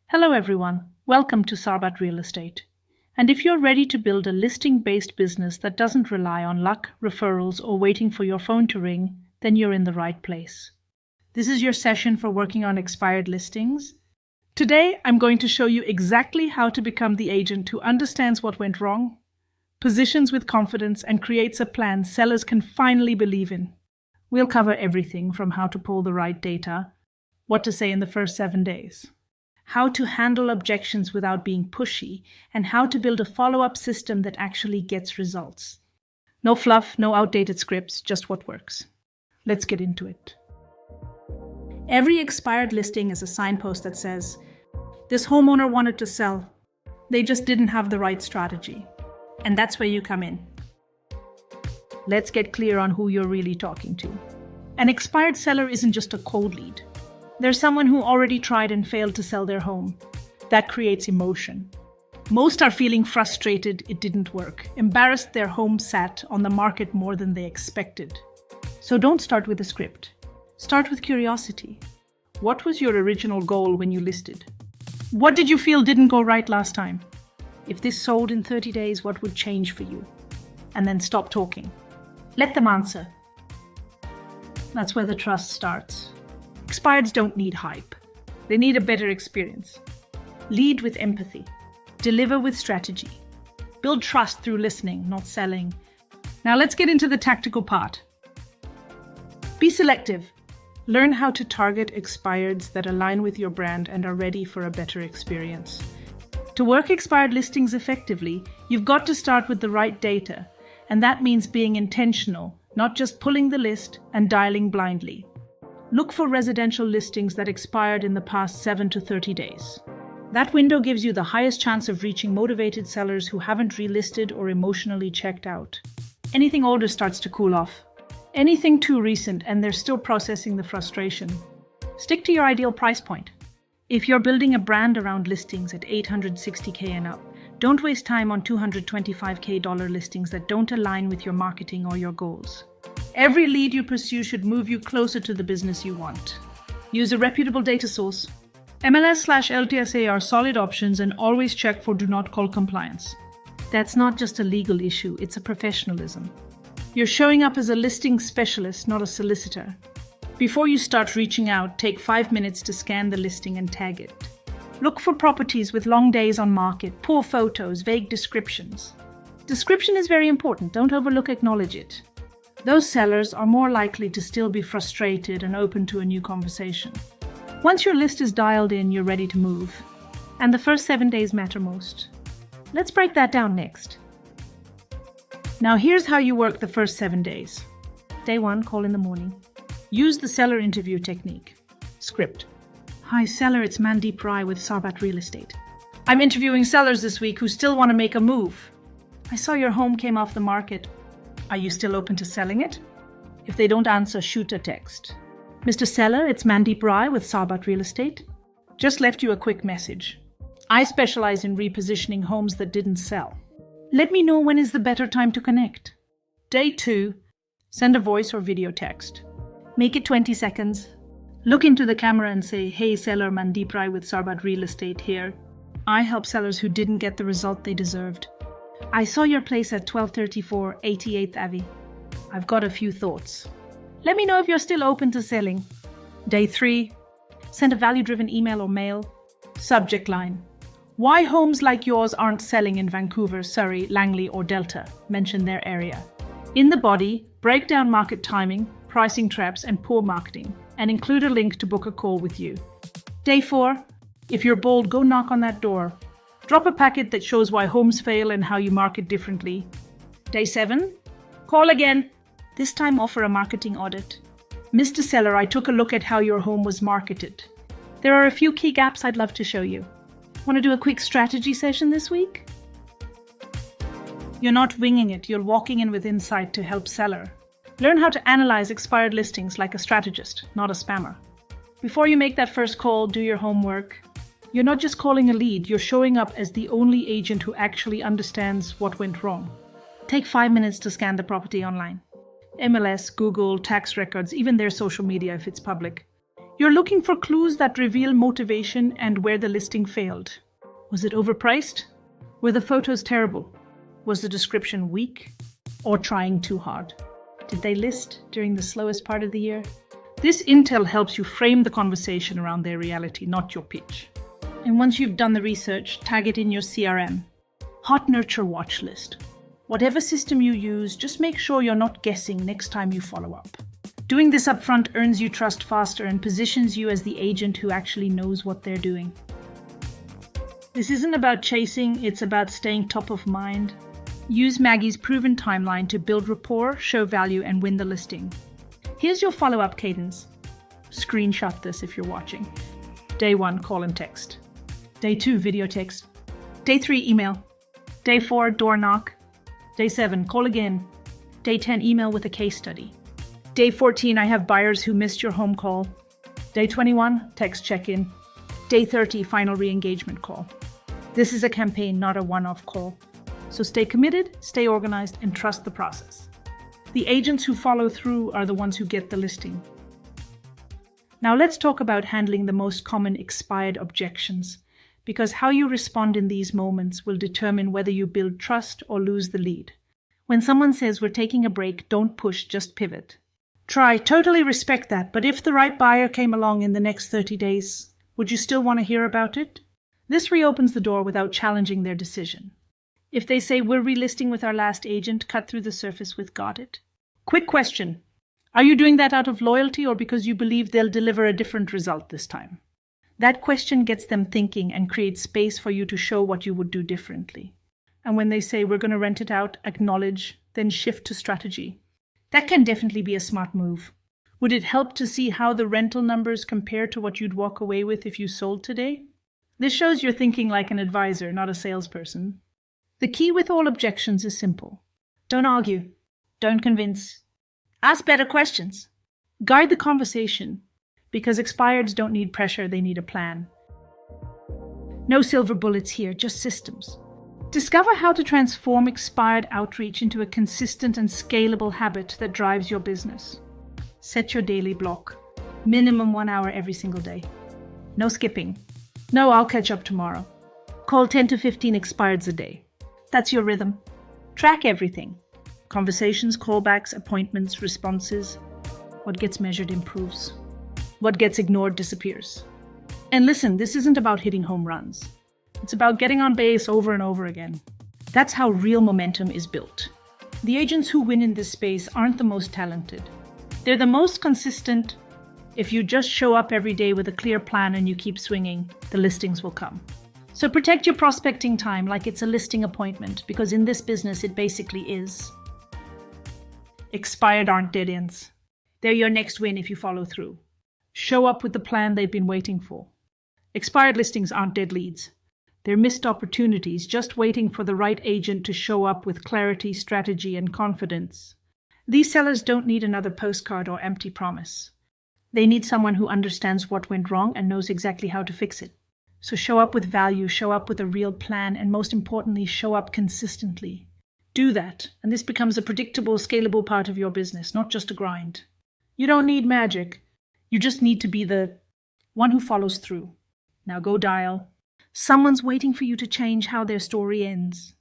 Hello, everyone. Welcome to Sarbat Real Estate. And if you're ready to build a listing based business that doesn't rely on luck, referrals, or waiting for your phone to ring, then you're in the right place. This is your session for working on expired listings. Today, I'm going to show you exactly how to become the agent who understands what went wrong, positions with confidence, and creates a plan sellers can finally believe in. We'll cover everything from how to pull the right data, what to say in the first 7 days, how to handle objections without being pushy, and how to build a follow-up system that actually gets results. No fluff, no outdated scripts, just what works. Let's get into it. Every expired listing is a signpost that says, "This homeowner wanted to sell. They just didn't have the right strategy." And that's where you come in. Let's get clear on who you're really talking to. An expired seller isn't just a cold lead. They're someone who already tried and failed to sell their home. That creates emotion. Most are feeling frustrated it didn't work, embarrassed their home sat on the market more than they expected. So don't start with a script. Start with curiosity. What was your original goal when you listed? What did you feel didn't go right last time? If this sold in 30 days, what would change for you? And then stop talking. Let them answer. That's where the trust starts. Expireds don't need hype. They need a better experience. Lead with empathy. Deliver with strategy. Build trust through listening, not selling. Now let's get into the tactical part. Be selective. Learn how to target expireds that align with your brand and are ready for a better experience. To work expired listings effectively, you've got to start with the right data, and that means being intentional, not just pulling the list and dialing blindly. Look for residential listings that expired in the past 7 to 30 days. That window gives you the highest chance of reaching motivated sellers who haven't relisted or emotionally checked out. Anything older starts to cool off. Anything too recent and they're still processing the frustration. Stick to your ideal price point. If you're building a brand around listings at $860K and up, don't waste time on $225K listings that don't align with your marketing or your goals. Every lead you pursue should move you closer to the business you want. Use a reputable data source. MLS/LTSA are solid options, and always check for do not call compliance. That's not just a legal issue, it's a professionalism. You're showing up as a listing specialist, not a solicitor. Before you start reaching out, take 5 minutes to scan the listing and tag it. Look for properties with long days on market, poor photos, vague descriptions. Description is very important, don't overlook, acknowledge it. Those sellers are more likely to still be frustrated and open to a new conversation. Once your list is dialed in, you're ready to move. And the first 7 days matter most. Let's break that down next. Now here's how you work the first 7 days. Day 1, call in the morning. Use the seller interview technique. Script. Hi seller, it's Mandeep Rai with Sarbat Real Estate. I'm interviewing sellers this week who still want to make a move. I saw your home came off the market. Are you still open to selling it? If they don't answer, shoot a text. Mr. Seller, it's Mandeep Rai with Sarbat Real Estate. Just left you a quick message. I specialize in repositioning homes that didn't sell. Let me know when is the better time to connect. Day 2, send a voice or video text. Make it 20 seconds. Look into the camera and say, "Hey seller, Mandeep Rai with Sarbat Real Estate here. I help sellers who didn't get the result they deserved. I saw your place at 1234 88th Ave. I've got a few thoughts. Let me know if you're still open to selling." Day 3, send a value-driven email or mail. Subject line. Why homes like yours aren't selling in Vancouver, Surrey, Langley, or Delta? Mention their area. In the body, break down market timing, pricing traps, and poor marketing, and include a link to book a call with you. Day 4, if you're bold, go knock on that door. Drop a packet that shows why homes fail and how you market differently. Day 7, call again. This time offer a marketing audit. Mr. Seller, I took a look at how your home was marketed. There are a few key gaps I'd love to show you. Want to do a quick strategy session this week? You're not winging it, you're walking in with insight to help seller. Learn how to analyze expired listings like a strategist, not a spammer. Before you make that first call, do your homework. You're not just calling a lead, you're showing up as the only agent who actually understands what went wrong. Take 5 minutes to scan the property online. MLS, Google, tax records, even their social media if it's public. You're looking for clues that reveal motivation and where the listing failed. Was it overpriced? Were the photos terrible? Was the description weak? Or trying too hard? Did they list during the slowest part of the year? This intel helps you frame the conversation around their reality, not your pitch. And once you've done the research, tag it in your CRM. Hot Nurture watch list. Whatever system you use, just make sure you're not guessing next time you follow up. Doing this upfront earns you trust faster and positions you as the agent who actually knows what they're doing. This isn't about chasing, it's about staying top of mind. Use Maggie's proven timeline to build rapport, show value, and win the listing. Here's your follow-up cadence. Screenshot this if you're watching. Day 1, call and text. Day 2, video text. Day 3, email. Day 4, door knock. Day 7, call again. Day 10, email with a case study. Day 14, I have buyers who missed your home call. Day 21, text check-in. Day 30, final re-engagement call. This is a campaign, not a one-off call. So stay committed, stay organized, and trust the process. The agents who follow through are the ones who get the listing. Now let's talk about handling the most common expired objections, because how you respond in these moments will determine whether you build trust or lose the lead. When someone says we're taking a break, don't push, just pivot. Totally respect that, but if the right buyer came along in the next 30 days, would you still want to hear about it? This reopens the door without challenging their decision. If they say we're relisting with our last agent, cut through the surface with got it. Quick question. Are you doing that out of loyalty or because you believe they'll deliver a different result this time? That question gets them thinking and creates space for you to show what you would do differently. And when they say we're going to rent it out, acknowledge, then shift to strategy. That can definitely be a smart move. Would it help to see how the rental numbers compare to what you'd walk away with if you sold today? This shows you're thinking like an advisor, not a salesperson. The key with all objections is simple. Don't argue. Don't convince. Ask better questions. Guide the conversation, because expireds don't need pressure, they need a plan. No silver bullets here, just systems. Discover how to transform expired outreach into a consistent and scalable habit that drives your business. Set your daily block. Minimum 1 hour every single day. No skipping. No, I'll catch up tomorrow. Call 10 to 15 expireds a day. That's your rhythm. Track everything. Conversations, callbacks, appointments, responses. What gets measured improves. What gets ignored disappears. And listen, this isn't about hitting home runs. It's about getting on base over and over again. That's how real momentum is built. The agents who win in this space aren't the most talented. They're the most consistent. If you just show up every day with a clear plan and you keep swinging, the listings will come. So protect your prospecting time like it's a listing appointment, because in this business it basically is. Expired aren't dead ends. They're your next win if you follow through. Show up with the plan they've been waiting for. Expired listings aren't dead leads. They're missed opportunities, just waiting for the right agent to show up with clarity, strategy, and confidence. These sellers don't need another postcard or empty promise. They need someone who understands what went wrong and knows exactly how to fix it. So show up with value, show up with a real plan, and most importantly, show up consistently. Do that, and this becomes a predictable, scalable part of your business, not just a grind. You don't need magic. You just need to be the one who follows through. Now go dial. Someone's waiting for you to change how their story ends.